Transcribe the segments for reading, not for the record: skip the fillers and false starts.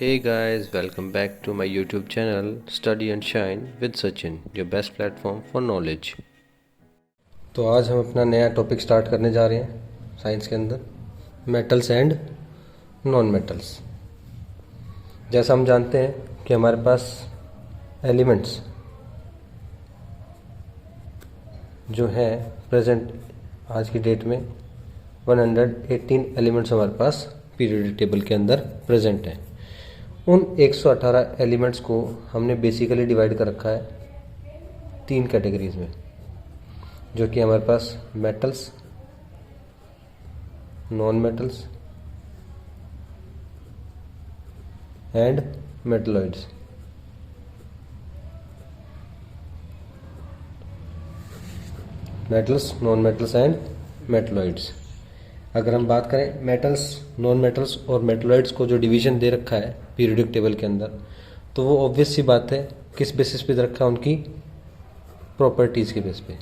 Hey guys, welcome back to my YouTube channel Study and Shine with Sachin, your best platform for knowledge. तो आज हम अपना नया topic start करने जा रहे हैं साइंस के अंदर, मेटल्स एंड नॉन मेटल्स। जैसा हम जानते हैं कि हमारे पास एलिमेंट्स जो हैं प्रेजेंट आज की डेट में 118 एलिमेंट्स हमारे पास पीरियोडिक टेबल के अंदर प्रेजेंट हैं। उन 118 एलिमेंट्स को हमने बेसिकली डिवाइड कर रखा है 3 कैटेगरीज में, जो कि हमारे पास metals, non metals and metalloids. Metals, non metals and metalloids. अगर हम बात करें मेटल्स, नॉन मेटल्स और मेटलॉइड्स को जो डिवीजन दे रखा है पीरियोडिक टेबल के अंदर, तो वो ऑब्वियस सी बात है किस बेसिस पे दे रखा है, उनकी प्रॉपर्टीज़ के बेस पे,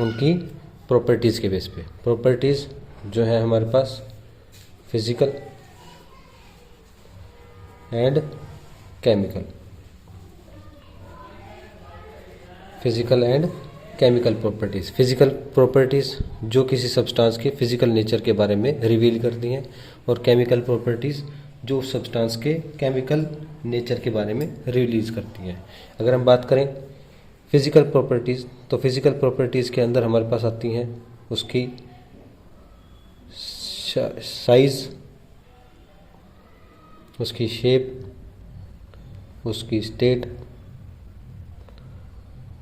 उनकी प्रॉपर्टीज़ के बेस पे। प्रॉपर्टीज़ जो है हमारे पास physical and chemical, physical and chemical properties. Physical properties जो किसी सब्सटेंस के फिजिकल नेचर के बारे में रिवील करती हैं, और केमिकल प्रॉपर्टीज़ जो उस सब्सटेंस के केमिकल नेचर के बारे में रिलीज करती हैं। अगर हम बात करें फिजिकल प्रॉपर्टीज़, तो फिजिकल प्रॉपर्टीज़ के अंदर हमारे पास आती हैं उसकी साइज़, उसकी शेप, उसकी स्टेट,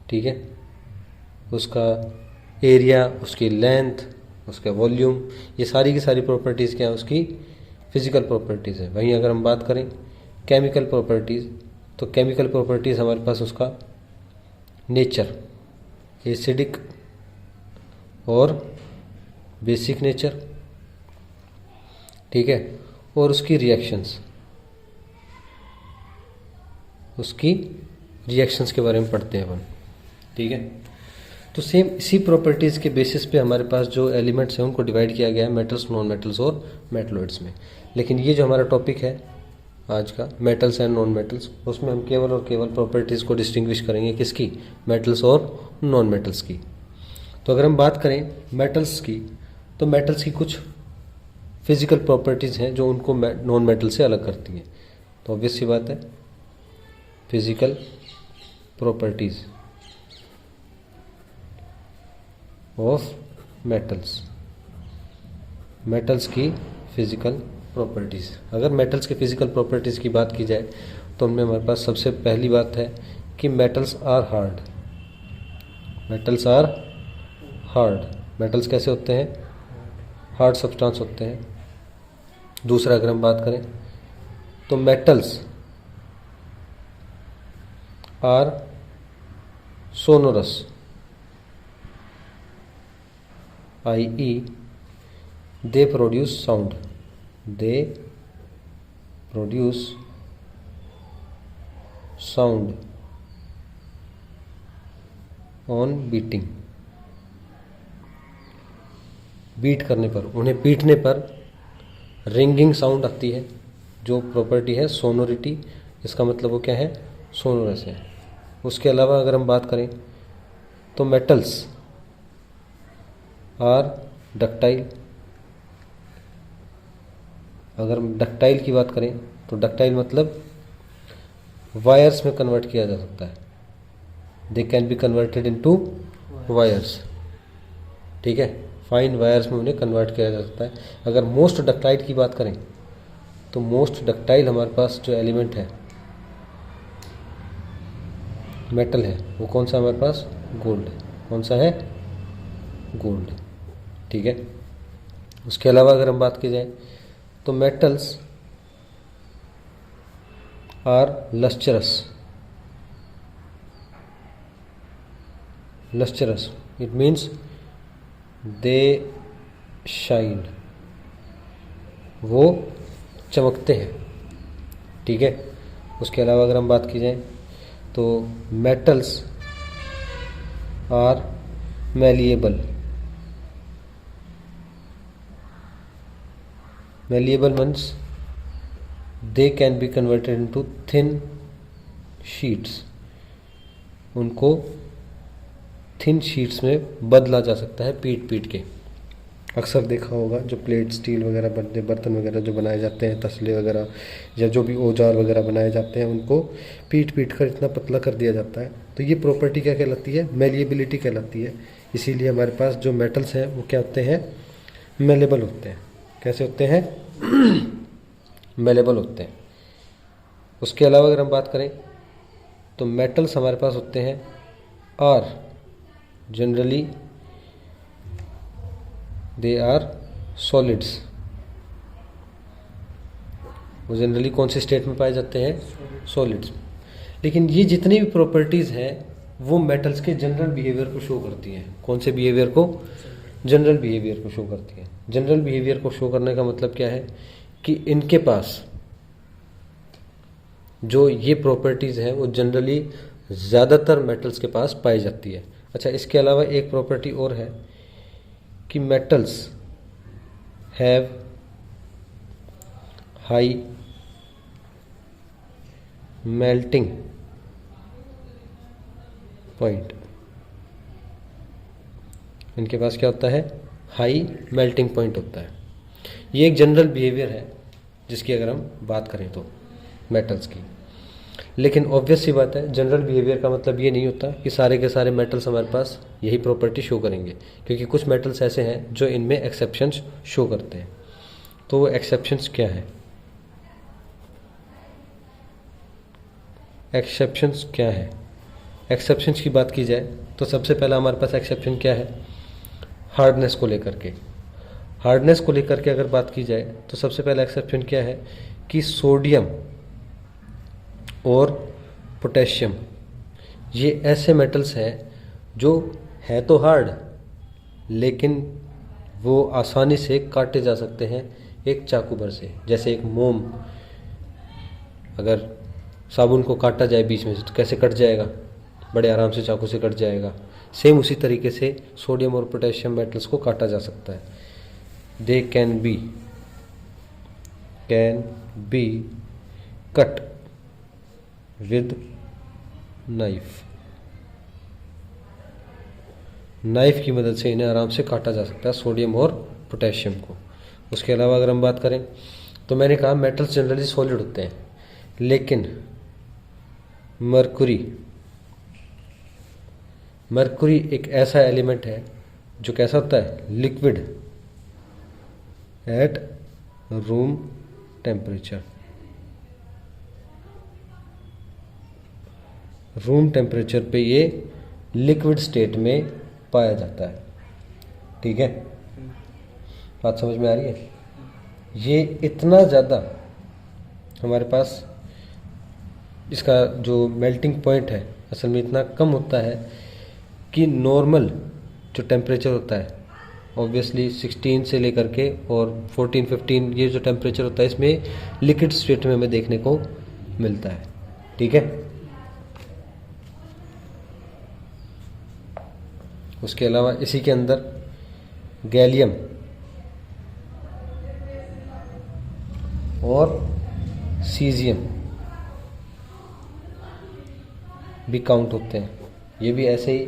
ठीक है, उसका एरिया, उसकी लेंथ, उसका वॉल्यूम, ये सारी की सारी प्रॉपर्टीज़ क्या है, उसकी फिजिकल प्रॉपर्टीज़ है। वहीं अगर हम बात करें केमिकल प्रॉपर्टीज़, तो केमिकल प्रॉपर्टीज़ हमारे पास उसका नेचर, एसिडिक और बेसिक नेचर, ठीक है, और उसकी रिएक्शंस, उसकी रिएक्शंस के बारे में पढ़ते हैं अपन, ठीक है। तो सेम इसी प्रॉपर्टीज़ के बेसिस पे हमारे पास जो एलिमेंट्स हैं उनको डिवाइड किया गया है मेटल्स, नॉन मेटल्स और मेटलॉइड्स में। लेकिन ये जो हमारा टॉपिक है आज का, मेटल्स एंड नॉन मेटल्स, उसमें हम केवल और केवल प्रॉपर्टीज़ को डिस्टिंग्विश करेंगे, किसकी, मेटल्स और नॉन मेटल्स की। तो अगर हम बात करें मेटल्स की, तो मेटल्स की कुछ फिजिकल प्रॉपर्टीज़ हैं जो उनको नॉन मेटल से अलग करती हैं। तो ऑब्वियस सी बात है, physical properties of metals, metals की फिजिकल प्रॉपर्टीज़। अगर मेटल्स के फिजिकल प्रॉपर्टीज़ की बात की जाए, तो हमने हमारे पास सबसे पहली बात है कि metals are hard. Metals are hard. Metals कैसे होते हैं, हार्ड सब्सटेंस होते हैं। दूसरा अगर हम बात करें, तो metals are sonorous, i.e. they produce sound, they produce sound on beating, beat करने पर, उन्हें पीटने पर रिंगिंग साउंड आती है, जो प्रॉपर्टी है सोनोरिटी, इसका मतलब वो क्या है, सोनोरस है। उसके अलावा अगर हम बात करें, तो मेटल्स आर डक्टाइल। अगर हम डक्टाइल की बात करें, तो डक्टाइल मतलब वायर्स में कन्वर्ट किया जा सकता है, दे can be converted into wires, ठीक है, फाइन वायर्स में उन्हें कन्वर्ट किया जा सकता है। अगर मोस्ट डक्टाइल की बात करें, तो मोस्ट डक्टाइल हमारे पास जो एलिमेंट है, मेटल है, वो कौन सा हमारे पास, गोल्ड है। कौन सा है, गोल्ड, ठीक है। उसके अलावा अगर हम बात की जाए, तो metals are lustrous, lustrous it means they shine, वो चमकते हैं, ठीक है। उसके अलावा अगर हम बात की जाए, तो metals are malleable, malleable means they can be converted into thin sheets, उनको थिन शीट्स में बदला जा सकता है पीट पीट के। अक्सर देखा होगा जो प्लेट स्टील वगैरह बर्तन वगैरह जो बनाए जाते हैं, तसले वगैरह या जो भी औजार वगैरह बनाए जाते हैं, उनको पीट पीट कर इतना पतला कर दिया जाता है। तो ये प्रॉपर्टी क्या कहलाती है? मेलिएबिलिटी कहलाती है। इसीलिए हमारे पास जो मेटल्स हैं वो क्या होते हैं? मेलेबल होते हैं। कैसे होते हैं? मेलेबल होते हैं। उसके अलावा अगर हम बात करें तो मेटल्स हमारे पास होते हैं are generally they are solids. वो जनरली कौन से स्टेट में पाए जाते हैं? सॉलिड्स। लेकिन ये जितनी भी प्रॉपर्टीज़ हैं वो मेटल्स के जनरल बिहेवियर को शो करती हैं। कौन से बिहेवियर को? जनरल बिहेवियर को शो करती हैं। जनरल बिहेवियर को शो करने का मतलब क्या है कि इनके पास जो ये प्रॉपर्टीज़ हैं वो जनरली ज़्यादातर मेटल्स के पास पाई जाती है। अच्छा, इसके अलावा एक प्रॉपर्टी और है कि metals have high melting point. इनके पास क्या होता है? हाई मेल्टिंग पॉइंट होता है। ये एक जनरल बिहेवियर है जिसकी अगर हम बात करें तो मेटल्स की। लेकिन ऑब्वियस सी बात है, जनरल बिहेवियर का मतलब ये नहीं होता कि सारे के सारे मेटल्स हमारे पास यही प्रॉपर्टी शो करेंगे, क्योंकि कुछ मेटल्स ऐसे हैं जो इनमें एक्सेप्शंस शो करते हैं। तो वो एक्सेप्शंस क्या है? एक्सेप्शंस क्या है? एक्सेप्शंस की बात की जाए तो सबसे पहला हमारे पास एक्सेप्शन क्या है? हार्डनेस को लेकर के। हार्डनेस को लेकर के अगर बात की जाए तो सबसे पहला एक्सेप्शन क्या है कि सोडियम और पोटेशियम ये ऐसे मेटल्स हैं जो है तो हार्ड, लेकिन वो आसानी से काटे जा सकते हैं एक चाकू भर से। जैसे एक मोम, अगर साबुन को काटा जाए बीच में से तो कैसे कट जाएगा? बड़े आराम से चाकू से कट जाएगा। सेम उसी तरीके से सोडियम और पोटेशियम मेटल्स को काटा जा सकता है। दे can B cut with knife. Knife की मदद से इन्हें आराम से काटा जा सकता है, सोडियम और पोटेशियम को। उसके अलावा अगर हम बात करें तो मैंने कहा मेटल्स जनरली सॉलिड होते हैं, लेकिन मरकुरी एक ऐसा एलिमेंट है जो कैसा होता है? Liquid at room temperature. Room temperature पे ये लिक्विड स्टेट में पाया जाता है। ठीक है, बात समझ में आ रही है? ये इतना ज़्यादा हमारे पास इसका जो मेल्टिंग पॉइंट है असल में इतना कम होता है कि नॉर्मल जो टेम्परेचर होता है, ऑब्वियसली 16 से लेकर के और 14-15 ये जो टेम्परेचर होता है इसमें लिक्विड स्टेट में हमें देखने को मिलता है। ठीक है, उसके अलावा इसी के अंदर गैलियम और सीजियम भी काउंट होते हैं। ये भी ऐसे ही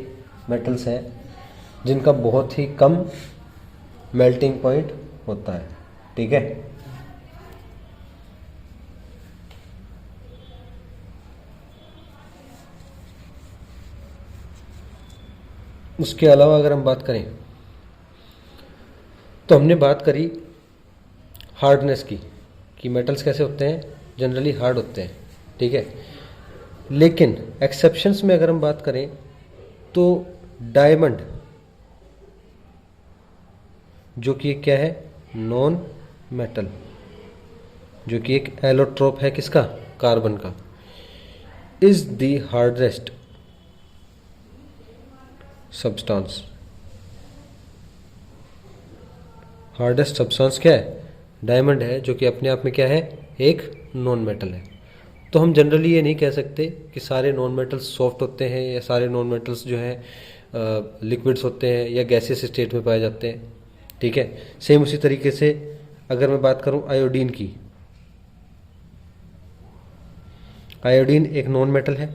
मेटल्स हैं जिनका बहुत ही कम मेल्टिंग पॉइंट होता है। ठीक है, उसके अलावा अगर हम बात करें तो हमने बात करी हार्डनेस की कि मेटल्स कैसे होते हैं? जनरली हार्ड होते हैं। ठीक है, लेकिन एक्सेप्शंस में अगर हम बात करें तो डायमंड जो कि क्या है? नॉन मेटल, जो कि एक एलोट्रोप है किसका? कार्बन का, is the hardest substance. Hardest substance क्या है? डायमंड है, जो कि अपने आप में क्या है? एक नॉन मेटल है। तो हम जनरली ये नहीं कह सकते कि सारे नॉन मेटल्स सॉफ्ट होते हैं या सारे नॉन मेटल्स जो हैं लिक्विड्स होते हैं या गैसियस स्टेट में पाए जाते हैं। ठीक है, सेम उसी तरीके से अगर मैं बात करूं आयोडीन की, आयोडीन एक नॉन मेटल है,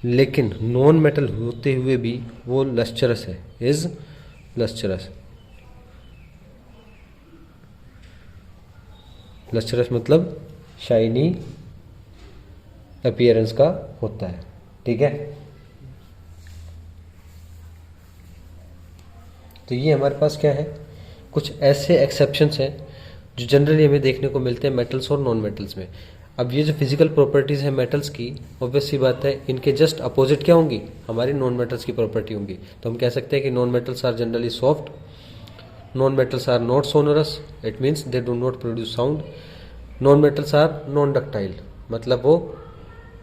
लेकिन नॉन मेटल होते हुए भी वो लस्चरस है, इज लस्चरस। लस्चरस मतलब शाइनी अपीयरेंस का होता है, ठीक है। तो ये हमारे पास क्या है, कुछ ऐसे एक्सेप्शंस हैं जो जनरली हमें देखने को मिलते हैं मेटल्स और नॉन मेटल्स में। अब ये जो फिजिकल प्रॉपर्टीज़ है मेटल्स की, ऑब्वियस सी बात है इनके जस्ट अपोजिट क्या होंगी, हमारी नॉन मेटल्स की प्रॉपर्टी होंगी। तो हम कह सकते हैं कि non metals are generally soft, non metals are not sonorous, it means they do not produce sound. Non metals are non ductile, मतलब वो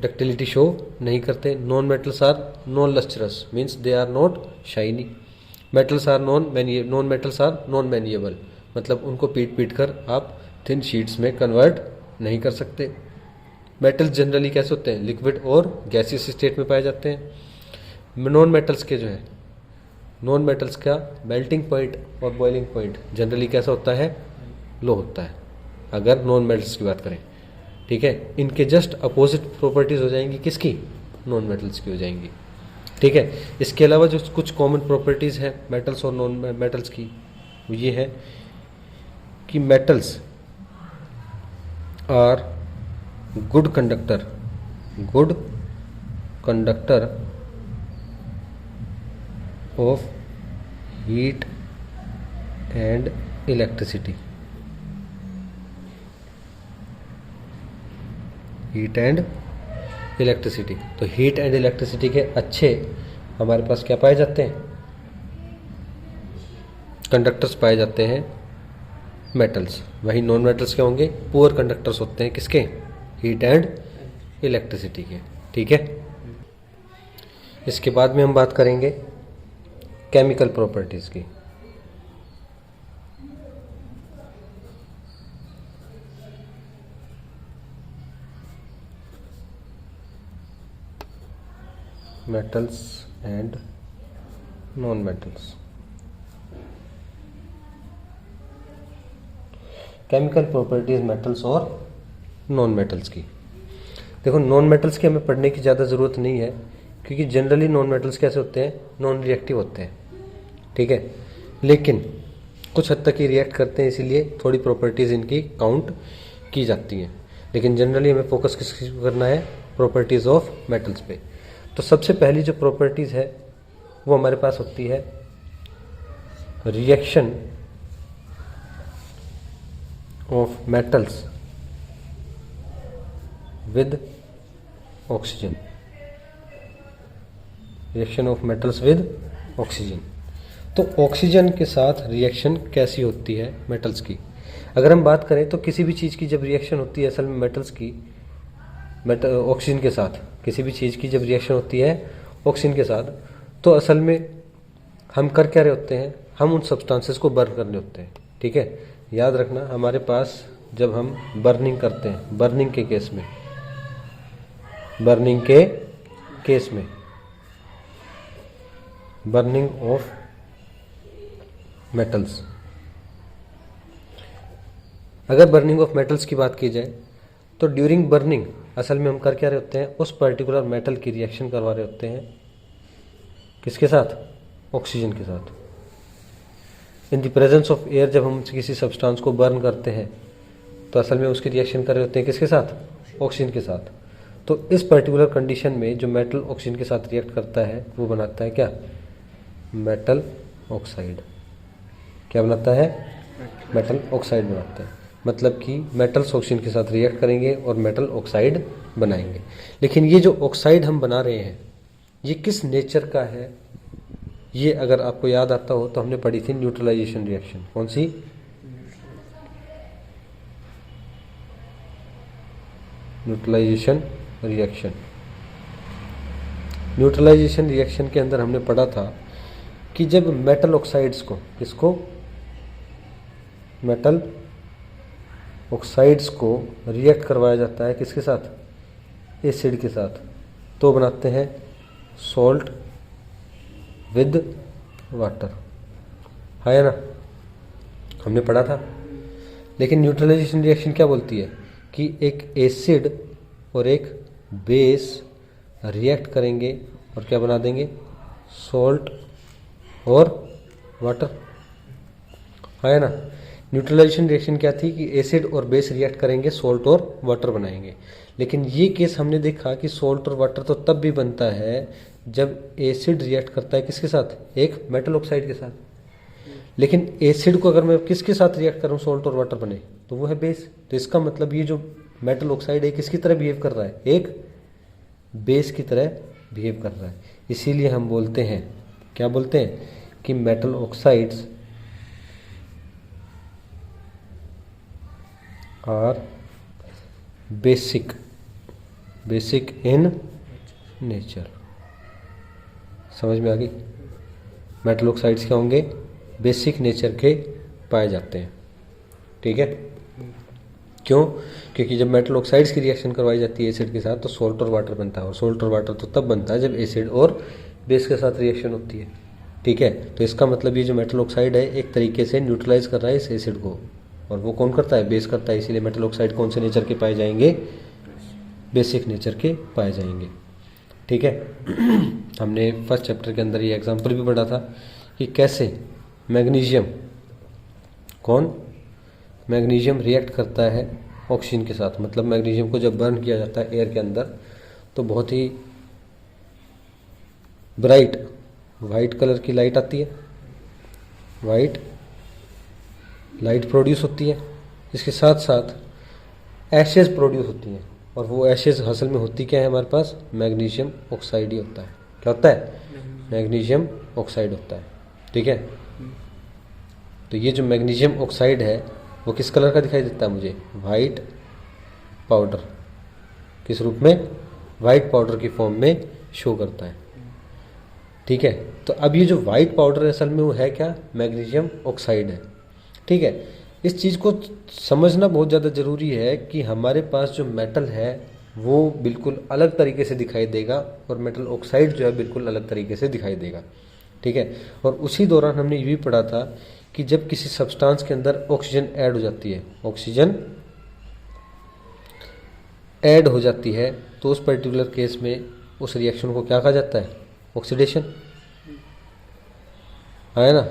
डक्टिलिटी शो नहीं करते। Non metals are non lustrous, means they are not shiny. Metals are non metals are non malleable, मतलब उनको पीट पीट कर आप थिन शीट्स में कन्वर्ट नहीं कर सकते। मेटल्स जनरली कैसे होते हैं, लिक्विड और गैसियस स्टेट में पाए जाते हैं। नॉन मेटल्स के जो है, नॉन मेटल्स का मेल्टिंग पॉइंट और बॉइलिंग पॉइंट जनरली कैसा होता है, लो होता है, अगर नॉन मेटल्स की बात करें, ठीक है। इनके जस्ट अपोजिट प्रॉपर्टीज हो जाएंगी किसकी, नॉन मेटल्स की हो जाएंगी, ठीक है। इसके अलावा जो कुछ कॉमन प्रॉपर्टीज है मेटल्स और नॉन मेटल्स की, वो ये है कि metals are good conductor of heat and electricity. Heat and electricity, तो हीट एंड इलेक्ट्रिसिटी के अच्छे हमारे पास क्या पाए जाते हैं, कंडक्टर्स पाए जाते हैं मेटल्स। वही नॉन मेटल्स क्या होंगे, पुअर कंडक्टर्स होते हैं किसके, हीट एंड इलेक्ट्रिसिटी के, ठीक है। इसके बाद में हम बात करेंगे केमिकल प्रॉपर्टीज की। Metals and non metals, chemical properties metals और नॉन मेटल्स की। देखो नॉन मेटल्स की हमें पढ़ने की ज़्यादा ज़रूरत नहीं है, क्योंकि जनरली नॉन मेटल्स कैसे होते हैं, नॉन रिएक्टिव होते हैं, ठीक है। लेकिन कुछ हद तक ही रिएक्ट करते हैं, इसीलिए थोड़ी प्रॉपर्टीज़ इनकी काउंट की जाती हैं। लेकिन जनरली हमें फोकस किस करना है, प्रॉपर्टीज़ ऑफ मेटल्स पे। तो सबसे पहली जो प्रॉपर्टीज़ है वो हमारे पास होती है reaction of metals with oxygen. Reaction of metals with oxygen, तो ऑक्सीजन के साथ रिएक्शन कैसी होती है मेटल्स की। अगर हम बात करें तो किसी भी चीज़ की जब रिएक्शन होती है असल में मेटल्स की ऑक्सीजन के साथ, किसी भी चीज़ की जब रिएक्शन होती है ऑक्सीजन के साथ, तो असल में हम कर क्या रहे होते हैं, हम उन सब्सटेंसेस को बर्न कर रहे होते हैं, ठीक है। याद रखना हमारे पास जब हम बर्निंग करते हैं, बर्निंग के केस में बर्निंग ऑफ मेटल्स, अगर बर्निंग ऑफ मेटल्स की बात की जाए तो ड्यूरिंग बर्निंग असल में हम कर क्या रहे होते हैं, उस पर्टिकुलर मेटल की रिएक्शन करवा रहे होते हैं किसके साथ, ऑक्सीजन के साथ। In the presence of air जब हम किसी सब्सटेंस को बर्न करते हैं तो असल में उसकी रिएक्शन कर रहे होते हैं किसके साथ, ऑक्सीजन के साथ। तो इस पर्टिकुलर कंडीशन में जो मेटल ऑक्सीजन के साथ रिएक्ट करता है वो बनाता है क्या, मेटल ऑक्साइड। क्या बनाता है, मेटल ऑक्साइड बनाता है। मतलब कि मेटल्स ऑक्सीजन के साथ रिएक्ट करेंगे और मेटल ऑक्साइड बनाएंगे। लेकिन ये जो ऑक्साइड हम बना रहे हैं ये किस नेचर का है, ये अगर आपको याद आता हो तो हमने पढ़ी थी न्यूट्रलाइजेशन रिएक्शन। कौन सी, न्यूट्रलाइजेशन रिएक्शन। न्यूट्रलाइजेशन रिएक्शन के अंदर हमने पढ़ा था कि जब मेटल ऑक्साइड्स को, किसको, मेटल ऑक्साइड्स को रिएक्ट करवाया जाता है किसके साथ, एसिड के साथ, तो बनाते हैं सॉल्ट विद वाटर, है ना, हमने पढ़ा था। लेकिन न्यूट्रलाइजेशन रिएक्शन क्या बोलती है कि एक एसिड और एक बेस रिएक्ट करेंगे और क्या बना देंगे, सॉल्ट और वाटर, है ना। न्यूट्रलाइजेशन रिएक्शन क्या थी कि एसिड और बेस रिएक्ट करेंगे, सॉल्ट और वाटर बनाएंगे। लेकिन ये केस हमने देखा कि सॉल्ट और वाटर तो तब भी बनता है जब एसिड रिएक्ट करता है किसके साथ, एक मेटल ऑक्साइड के साथ। लेकिन एसिड को अगर मैं किसके साथ रिएक्ट करूं, सॉल्ट और वाटर बने, तो वो है बेस। तो इसका मतलब ये जो मेटल ऑक्साइड है किसकी तरह बिहेव कर रहा है, एक बेस की तरह बिहेव कर रहा है। इसीलिए हम बोलते हैं, क्या बोलते हैं कि metal oxides are basic in nature. समझ में आ गई। मेटल ऑक्साइड्स क्या होंगे, बेसिक नेचर के पाए जाते हैं। ठीक है, क्यों, क्योंकि जब मेटल ऑक्साइड्स की रिएक्शन करवाई जाती है एसिड के साथ तो सॉल्ट और वाटर बनता है, और सॉल्ट और वाटर तो तब बनता है जब एसिड और बेस के साथ रिएक्शन होती है। ठीक है, तो इसका मतलब ये जो मेटल ऑक्साइड है एक तरीके से न्यूट्रलाइज कर रहा है इस एसिड को, और वो कौन करता है, बेस करता है। इसीलिए मेटल ऑक्साइड कौन से नेचर के पाए जाएंगे, बेसिक नेचर के पाए जाएंगे। ठीक है, हमने फर्स्ट चैप्टर के अंदर ये एग्जाम्पल भी पढ़ा था कि कैसे मैग्नीशियम मैग्नीशियम रिएक्ट करता है ऑक्सीजन के साथ। मतलब मैग्नीशियम को जब बर्न किया जाता है एयर के अंदर तो बहुत ही ब्राइट वाइट कलर की लाइट आती है, वाइट लाइट प्रोड्यूस होती है। इसके साथ साथ एशेज प्रोड्यूस होती हैं, और वो एशेज असल में होती क्या है हमारे पास, मैग्नीशियम ऑक्साइड ही होता है। क्या होता है, मैग्नीशियम ऑक्साइड होता है। ठीक है, तो ये जो मैग्नीशियम ऑक्साइड है वो किस कलर का दिखाई देता है मुझे, वाइट पाउडर। किस रूप में, वाइट पाउडर की फॉर्म में शो करता है। ठीक है, तो अब ये जो वाइट पाउडर है असल में वो है क्या, मैग्नीशियम ऑक्साइड है। ठीक है, इस चीज़ को समझना बहुत ज़्यादा ज़रूरी है कि हमारे पास जो मेटल है वो बिल्कुल अलग तरीके से दिखाई देगा और मेटल ऑक्साइड जो है बिल्कुल अलग तरीके से दिखाई देगा। ठीक है, और उसी दौरान हमने ये भी पढ़ा था कि जब किसी सब्सटेंस के अंदर ऑक्सीजन ऐड हो जाती है, ऑक्सीजन ऐड हो जाती है तो उस पर्टिकुलर केस में उस रिएक्शन को क्या कहा जाता है, ऑक्सीडेशन, है ना।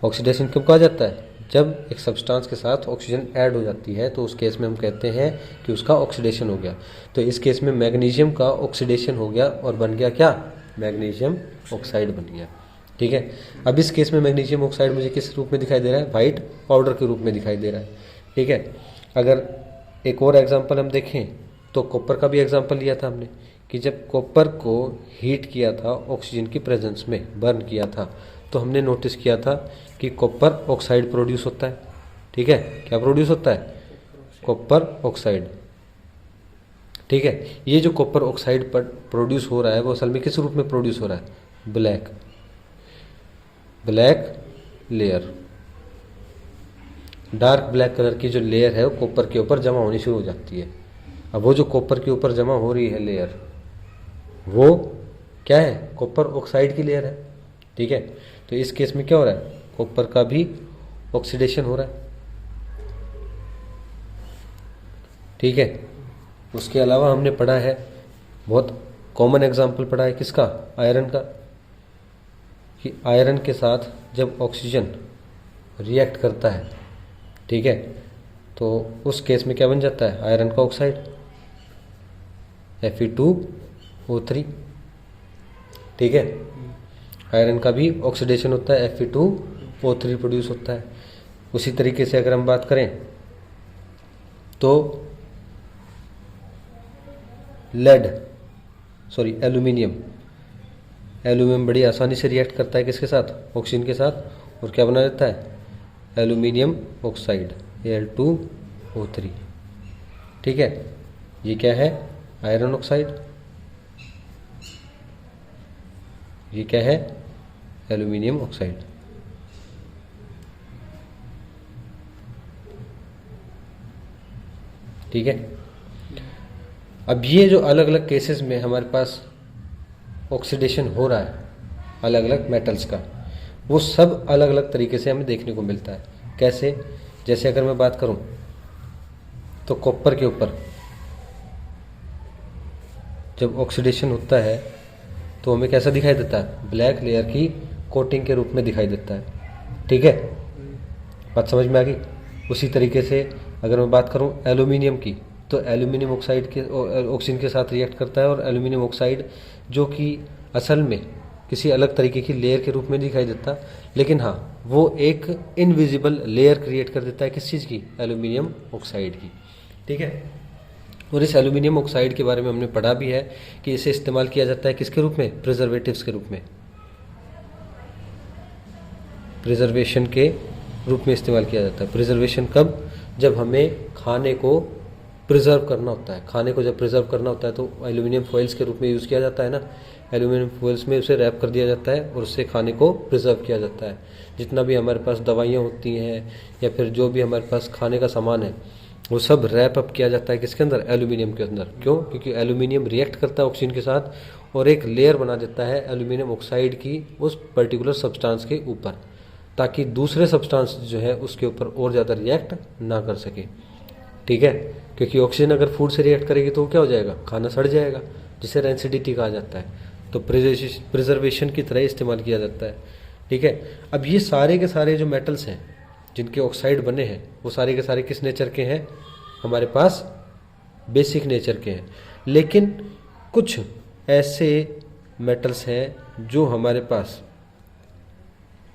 ऑक्सीडेशन कब कहा जाता है, जब एक सब्सटेंस के साथ ऑक्सीजन ऐड हो जाती है तो उस केस में हम कहते हैं कि उसका ऑक्सीडेशन हो गया। तो इस केस में मैग्नीशियम का ऑक्सीडेशन हो गया और बन गया क्या, मैग्नीशियम ऑक्साइड बन गया। ठीक है, अब इस केस में मैग्नीशियम ऑक्साइड मुझे किस रूप में दिखाई दे रहा है, वाइट पाउडर के रूप में दिखाई दे रहा है। ठीक है, अगर एक और एग्जांपल हम देखें तो कॉपर का भी एग्जांपल लिया था हमने कि जब कॉपर को हीट किया था ऑक्सीजन की प्रेजेंस में, बर्न किया था, तो हमने नोटिस किया था कि कॉपर ऑक्साइड प्रोड्यूस होता है। ठीक है, क्या प्रोड्यूस होता है, कॉपर ऑक्साइड। ठीक है, ये जो कॉपर ऑक्साइड पर प्रोड्यूस हो रहा है वो असल में किस रूप में प्रोड्यूस हो रहा है, black layer, dark black colour की जो लेयर है वो कॉपर के ऊपर जमा होनी शुरू हो जाती है। अब वो जो कॉपर के ऊपर जमा हो रही है लेयर वो क्या है, कॉपर ऑक्साइड की लेयर है। ठीक है, तो इस केस में क्या हो रहा है, कॉपर का भी ऑक्सीडेशन हो रहा है। ठीक है, उसके अलावा हमने पढ़ा है, बहुत कॉमन एग्जांपल पढ़ा है किसका, आयरन का, कि आयरन के साथ जब ऑक्सीजन रिएक्ट करता है, ठीक है, तो उस केस में क्या बन जाता है, आयरन का ऑक्साइड Fe2O3। ठीक है, आयरन का भी ऑक्सीडेशन होता है, Fe2O3 प्रोड्यूस होता है। उसी तरीके से अगर हम बात करें तो एल्यूमिनियम बड़ी आसानी से रिएक्ट करता है किसके साथ, ऑक्सीजन के साथ, और क्या बना देता है, एल्यूमिनियम ऑक्साइड Al2O3। ठीक है, ये क्या है, आयरन ऑक्साइड, ये क्या है, एल्यूमिनियम ऑक्साइड। ठीक है, अब ये जो अलग अलग केसेस में हमारे पास ऑक्सीडेशन हो रहा है अलग अलग मेटल्स का, वो सब अलग अलग तरीके से हमें देखने को मिलता है। कैसे, जैसे अगर मैं बात करूं तो कॉपर के ऊपर जब ऑक्सीडेशन होता है तो हमें कैसा दिखाई देता है, ब्लैक लेयर की कोटिंग के रूप में दिखाई देता है। ठीक है, बात समझ में आ गई। उसी तरीके से अगर मैं बात करूं एल्यूमिनियम की, तो एल्यूमिनियम ऑक्साइड के ऑक्सीजन के साथ रिएक्ट करता है, और एल्यूमिनियम ऑक्साइड जो कि असल में किसी अलग तरीके की लेयर के रूप में दिखाई देता, लेकिन हाँ वो एक इनविजिबल लेयर क्रिएट कर देता है किस चीज़ की, एल्यूमिनियम ऑक्साइड की। ठीक है, और इस एल्यूमिनियम ऑक्साइड के बारे में हमने पढ़ा भी है कि इसे इस्तेमाल किया जाता है किसके रूप में, प्रिजर्वेटिव्स के रूप में, प्रिजर्वेशन के रूप में इस्तेमाल किया जाता है। प्रिजर्वेशन कब, जब हमें खाने को प्रिजर्व करना होता है। खाने को जब प्रिजर्व करना होता है तो एल्यूमिनियम फॉइल्स के रूप में यूज़ किया जाता है ना, एल्यूमिनियम फॉइल्स में उसे रैप कर दिया जाता है और उससे खाने को प्रिजर्व किया जाता है। जितना भी हमारे पास दवाइयाँ होती हैं या फिर जो भी हमारे पास खाने का सामान है वो सब रैप अप किया जाता है किसके अंदर, एल्यूमिनियम के अंदर। क्यों, क्योंकि एल्यूमिनियम रिएक्ट करता है ऑक्सीजन के साथ और एक लेयर बना देता है एल्यूमिनियम ऑक्साइड की उस पर्टिकुलर सब्सटेंस के ऊपर, ताकि दूसरे सब्सटेंस जो है उसके ऊपर और ज़्यादा रिएक्ट ना कर सके। ठीक है, क्योंकि ऑक्सीजन अगर फूड से रिएक्ट करेगी तो क्या हो जाएगा, खाना सड़ जाएगा, जिसे रेंसिडिटी कहा जाता है। तो प्रिजर्वेशन की तरह इस्तेमाल किया जाता है। ठीक है, अब ये सारे के सारे जो मेटल्स हैं जिनके ऑक्साइड बने हैं वो सारे के सारे किस नेचर के हैं, हमारे पास बेसिक नेचर के हैं। लेकिन कुछ ऐसे मेटल्स हैं जो हमारे पास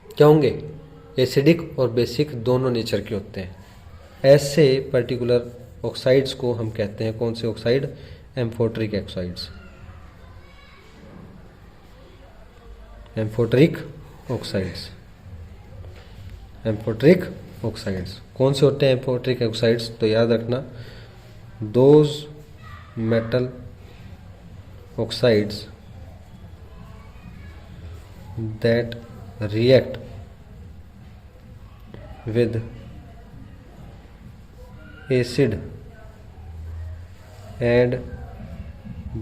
क्या होंगे, एसिडिक और बेसिक दोनों नेचर के होते हैं। ऐसे पर्टिकुलर ऑक्साइड्स को हम कहते हैं, कौन से oxide, amphoteric oxides. Amphoteric oxides, amphoteric oxides कौन से होते हैं एम्फोटरिक ऑक्साइड्स, तो याद रखना, those metal oxides that react with acid and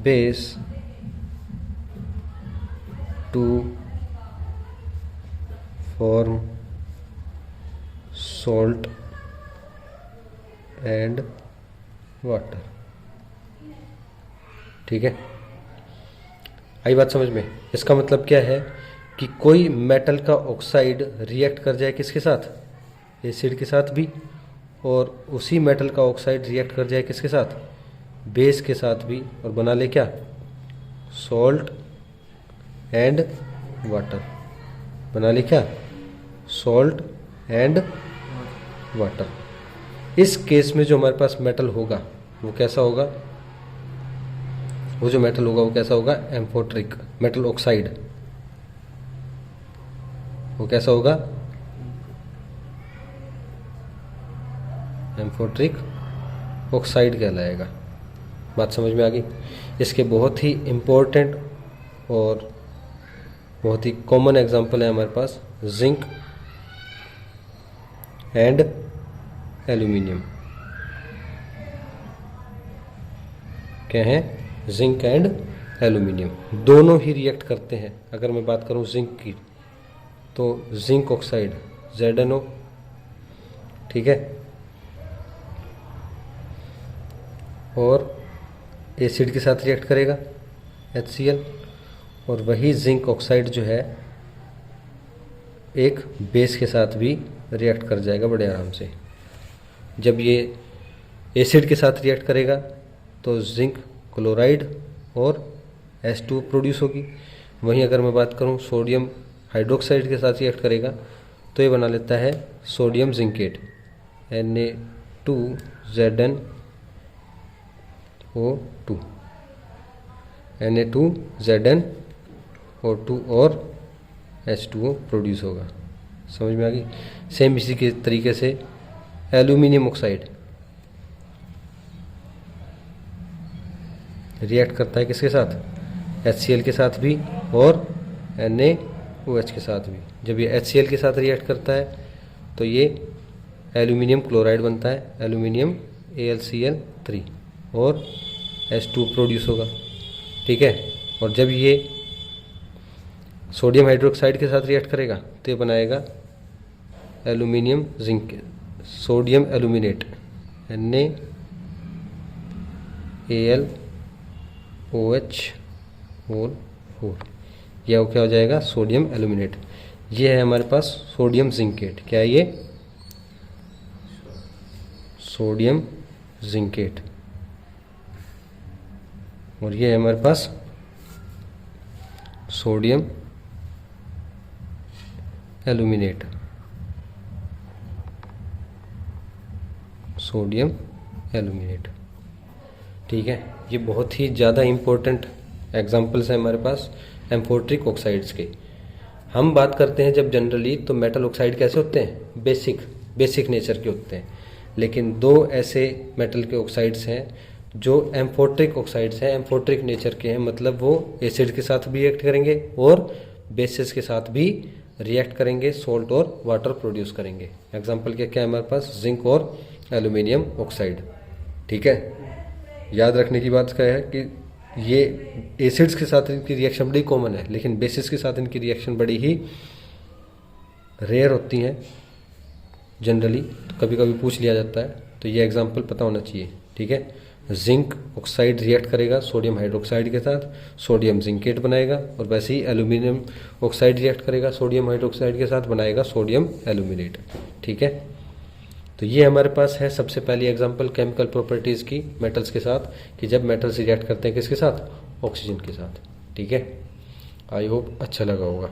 base to form salt and water। ठीक है, आई बात समझ में। इसका मतलब क्या है कि कोई मेटल का ऑक्साइड रिएक्ट कर जाए किसके साथ, एसिड के साथ भी, और उसी मेटल का ऑक्साइड रिएक्ट कर जाए किसके साथ, बेस के साथ भी, और बना ले क्या, सॉल्ट एंड वाटर। बना ले क्या, सॉल्ट एंड वाटर। इस केस में जो हमारे पास मेटल होगा वो कैसा होगा, वो जो मेटल होगा वो कैसा होगा, एम्फोटरिक मेटल ऑक्साइड। वो कैसा होगा, एम्फोटरिक ऑक्साइड कहलाएगा। बात समझ में आ गई। इसके बहुत ही इम्पोर्टेंट और बहुत ही कॉमन एग्जांपल है हमारे पास जिंक एंड एल्यूमिनियम। क्या है, जिंक एंड एल्यूमिनियम दोनों ही रिएक्ट करते हैं। अगर मैं बात करूं जिंक की तो जिंक ऑक्साइड ZnO, ठीक है, और एसिड के साथ रिएक्ट करेगा HCl, और वही जिंक ऑक्साइड जो है एक बेस के साथ भी रिएक्ट कर जाएगा बड़े आराम से। जब ये एसिड के साथ रिएक्ट करेगा तो जिंक क्लोराइड और H2O प्रोड्यूस होगी। वहीं अगर मैं बात करूं सोडियम हाइड्रोक्साइड के साथ रिएक्ट करेगा तो ये बना लेता है सोडियम जिंकेट Na2ZnO2, Na2ZnO2 और H2O प्रोड्यूस होगा। समझ में आ गई। सेम इसी के तरीके से एल्यूमिनियम ऑक्साइड रिएक्ट करता है किसके साथ, HCl के साथ भी और NaOH के साथ भी। जब ये HCl के साथ रिएक्ट करता है तो ये एल्यूमिनियम क्लोराइड बनता है, एल्यूमिनियम AlCl3 और H2O प्रोड्यूस होगा, ठीक है। और जब ये सोडियम हाइड्रोक्साइड के साथ रिएक्ट करेगा तो ये बनाएगा aluminium zinc, sodium aluminate Na2 AlOH4, यह क्या हो जाएगा, सोडियम एल्यूमिनेट। ये है हमारे पास सोडियम जिंकेट। क्या है ये, सोडियम जिंकेट। और ये है हमारे पास सोडियम एल्यूमिनेट, सोडियम एल्यूमिनेट। ठीक है, ये बहुत ही ज़्यादा इम्पोर्टेंट एग्जाम्पल्स हैं हमारे पास एम्फोट्रिक ऑक्साइड्स के। हम बात करते हैं जब जनरली तो मेटल ऑक्साइड कैसे होते हैं, बेसिक नेचर के होते हैं। लेकिन दो ऐसे मेटल के ऑक्साइड्स हैं जो एम्फोट्रिक ऑक्साइड्स हैं, एम्फोट्रिक नेचर के हैं, मतलब वो एसिड के साथ भी रिएक्ट करेंगे और बेसिस के साथ भी रिएक्ट करेंगे, सोल्ट और वाटर प्रोड्यूस करेंगे। एग्जाम्पल क्या क्या है हमारे पास, जिंक और एल्यूमिनियम ऑक्साइड। ठीक है, याद रखने की बात क्या है कि ये एसिड्स के साथ इनकी रिएक्शन बड़ी कॉमन है, लेकिन बेसिस के साथ इनकी रिएक्शन बड़ी ही रेयर होती हैं जनरली, तो कभी कभी पूछ लिया जाता है, तो ये एग्जांपल पता होना चाहिए। ठीक है, जिंक ऑक्साइड रिएक्ट करेगा सोडियम हाइड्रोक्साइड के साथ, सोडियम जिंकेट बनाएगा, और वैसे ही एल्यूमिनियम ऑक्साइड रिएक्ट करेगा सोडियम हाइड्रोक्साइड के साथ, बनाएगा सोडियम एल्यूमिनेट। ठीक है, तो ये हमारे पास है सबसे पहली एग्जांपल केमिकल प्रॉपर्टीज़ की मेटल्स के साथ, कि जब मेटल्स रिएक्ट करते हैं किसके साथ, ऑक्सीजन के साथ। ठीक है, आई होप अच्छा लगा होगा।